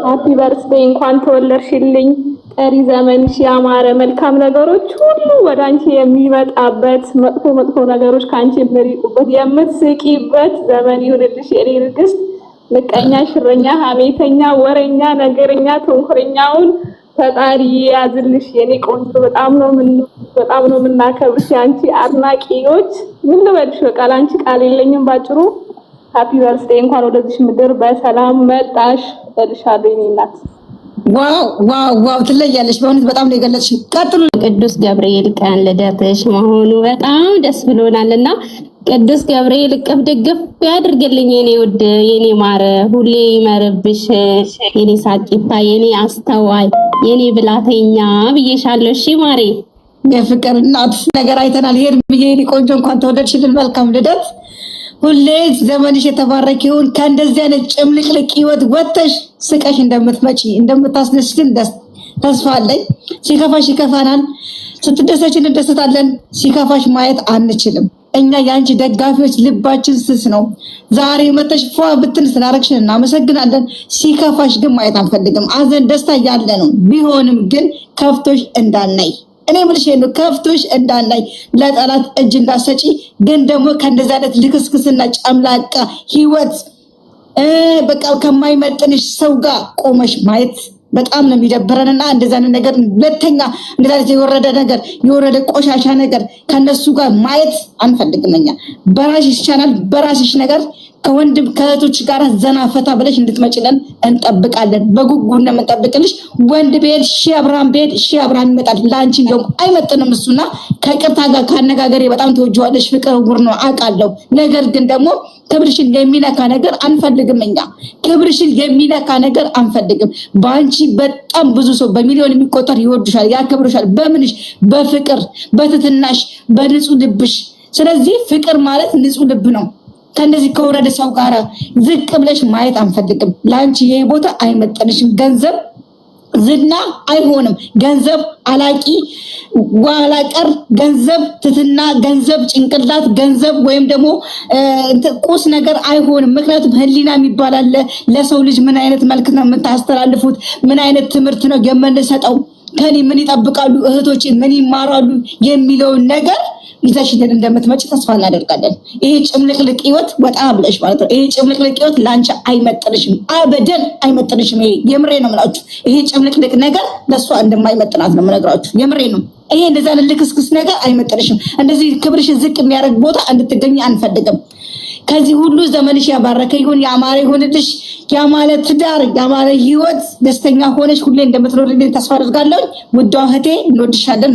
ሃፒ በርዝዴይ እንኳን ተወለድሽልኝ። ቀሪ ዘመንሽ ያማረ መልካም ነገሮች ሁሉ ወዳንቺ የሚመጣበት መጥፎ ነገሮች ካንቺ የሚርቁበት የምትስቂበት ዘመን ይሁንልሽ የኔ ንግስት። ምቀኛ፣ ሽረኛ፣ ሀሜተኛ፣ ወረኛ፣ ነገረኛ፣ ተንኮለኛውን ፈጣሪ ያዝልሽ የኔ ቆንጆ። በጣም ነው የምናከብርሽ አንቺ አድናቂዎች። ምን ልበልሽ በቃ አንቺ ቃል የለኝም ባጭሩ። ሃፒ በርዝዴይ እንኳን ወደዚህ ምድር በሰላም መጣሽ እልሻለሁ የኔ እናት። ዋው ትለያለሽ በእውነት በጣም ነው የገለጽሽ። ቀጥሉ። ቅዱስ ገብርኤል ቀን ልደትሽ መሆኑ በጣም ደስ ብሎናልና ቅዱስ ገብርኤል እቅፍ ድግፍ ያድርግልኝ የኔ ውድ የኔ ማረ፣ ሁሌ ይመርብሽ የኔ ሳቂታ፣ የኔ አስተዋይ፣ የኔ ብላተኛ ብዬሻለሁ። እሺ ማሬ፣ የፍቅር እናት ነገር አይተናል። ሄድ ብዬ የኔ ቆንጆ እንኳን ተወለድሽልን። መልካም ልደት። ሁሌ ዘመንሽ የተባረከ ይሁን። ከእንደዚህ አይነት ጭምልቅልቅ ህይወት ወጥተሽ ስቀሽ እንደምትመጪ እንደምታስደስትን ተስፋ አለኝ። ሲከፋሽ ይከፋናል፣ ስትደሰች እንደሰታለን። ሲከፋሽ ማየት አንችልም። እኛ የአንቺ ደጋፊዎች ልባችን ስስ ነው። ዛሬ መተሽ ፏ ብትን ስላረግሽን እናመሰግናለን። ሲከፋሽ ግን ማየት አንፈልግም። አዘን ደስታ ያለ ነው። ቢሆንም ግን ከፍቶሽ እንዳናይ እኔ ምልሽ ነው። ከፍቶሽ እንዳናይ ለጠላት እጅ እንዳሰጪ። ግን ደግሞ ከእንደዚህ አይነት ልክስክስና ጨምላቃ ህይወት በቃ ከማይመጥንሽ ሰው ጋር ቆመሽ ማየት በጣም ነው የሚደብረንና እንደዛ ነገር ሁለተኛ እንደዛ የወረደ ቆሻሻ ነገር ከነሱ ጋር ማየት አንፈልግም። እኛ በራስሽ ቻናል በራስሽ ነገር ከወንድም ከእህቶች ጋር ዘና ፈታ ብለሽ እንድትመጪልን እንጠብቃለን። በጉጉት ነው የምንጠብቅልሽ። ወንድ ቤት ሺህ አብርሃም ቤት ሺህ አብርሃም ይመጣል። ለአንቺ እንደውም አይመጥንም እሱና ከቅርታ ጋር ካነጋገሬ በጣም ተወጂዋለሽ። ፍቅር ውር ነው አውቃለሁ። ነገር ግን ደግሞ ክብርሽን የሚነካ ነገር አንፈልግም። እኛ ክብርሽን የሚነካ ነገር አንፈልግም። በአንቺ በጣም ብዙ ሰው በሚሊዮን የሚቆጠር ይወዱሻል፣ ያከብሩሻል። በምንሽ? በፍቅር በትትናሽ በንጹህ ልብሽ። ስለዚህ ፍቅር ማለት ንጹህ ልብ ነው። ከእንደዚህ ከወረደ ሰው ጋር ዝቅ ብለሽ ማየት አንፈልግም። ለአንቺ ይሄ ቦታ አይመጠንሽም። ገንዘብ ዝና አይሆንም። ገንዘብ አላቂ ዋላቀር፣ ገንዘብ ትትና፣ ገንዘብ ጭንቅላት፣ ገንዘብ ወይም ደግሞ ቁስ ነገር አይሆንም። ምክንያቱም ህሊና የሚባል አለ። ለሰው ልጅ ምን አይነት መልክ ነው የምታስተላልፉት? ምን አይነት ትምህርት ነው የምንሰጠው? ከኔ ምን ይጠብቃሉ እህቶቼ፣ ምን ይማራሉ የሚለውን ነገር ይዘሽልን እንደምትመጪ ተስፋ እናደርጋለን። ይሄ ጭምልቅልቅ ህይወት ወጣ ብለሽ ማለት ነው። ይሄ ጭምልቅልቅ ህይወት ላንቺ አይመጥንሽም፣ አበደን አይመጥንሽም። ይሄ የምሬ ነው የምላችሁ። ይሄ ጭምልቅልቅ ነገር ለሷ እንደማይመጥናት ነው የምነግራችሁ። የምሬ ነው። ይሄ እንደዛ ልክስክስ ነገር አይመጥንሽም። እንደዚህ ክብርሽን ዝቅ የሚያደርግ ቦታ እንድትገኝ አንፈልግም። ከዚህ ሁሉ ዘመንሽ ያባረከ ይሁን፣ ያማረ ይሁንልሽ። ያማረ ትዳር፣ ያማረ ህይወት፣ ደስተኛ ሆነሽ ሁሌ እንደምትኖርልኝ ተስፋ አደርጋለሁ። ውዷ እህቴ እንወድሻለን።